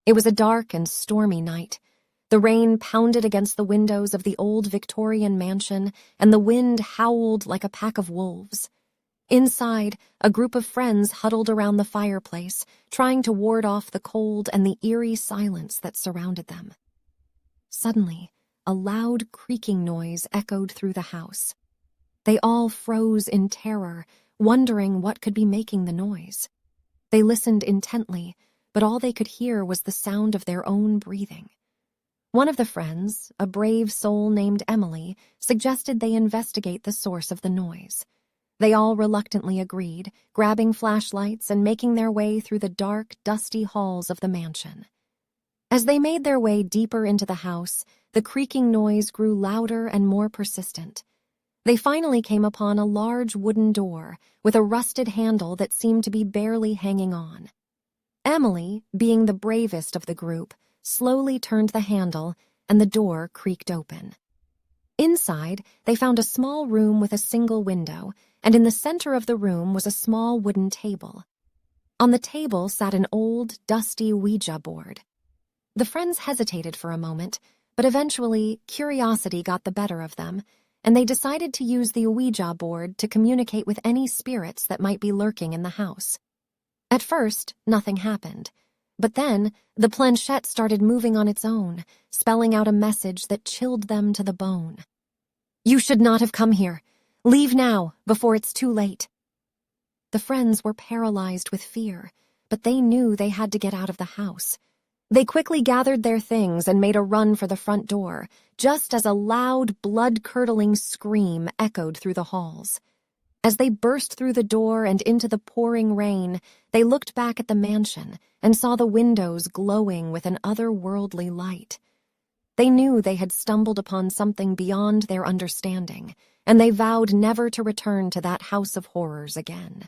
It was a dark and stormy night. The rain pounded against the windows of the old Victorian mansion, and the wind howled like a pack of wolves. Inside, a group of friends huddled around the fireplace, trying to ward off the cold and the eerie silence that surrounded them. Suddenly, a loud creaking noise echoed through the house. They all froze in terror, wondering what could be making the noise. They listened intently, but all they could hear was the sound of their own breathing. One of the friends, a brave soul named Emily, suggested they investigate the source of the noise. They all reluctantly agreed, grabbing flashlights and making their way through the dark, dusty halls of the mansion. As they made their way deeper into the house, the creaking noise grew louder and more persistent. They finally came upon a large wooden door with a rusted handle that seemed to be barely hanging on. Emily, being the bravest of the group, slowly turned the handle, and the door creaked open. Inside, they found a small room with a single window, and in the center of the room was a small wooden table. On the table sat an old, dusty Ouija board. The friends hesitated for a moment, but eventually curiosity got the better of them, and they decided to use the Ouija board to communicate with any spirits that might be lurking in the house. At first, nothing happened, but then the planchette started moving on its own, spelling out a message that chilled them to the bone. "You should not have come here. Leave now, before it's too late." The friends were paralyzed with fear, but they knew they had to get out of the house. They quickly gathered their things and made a run for the front door, just as a loud, blood-curdling scream echoed through the halls. As they burst through the door and into the pouring rain, they looked back at the mansion and saw the windows glowing with an otherworldly light. They knew they had stumbled upon something beyond their understanding, and they vowed never to return to that house of horrors again.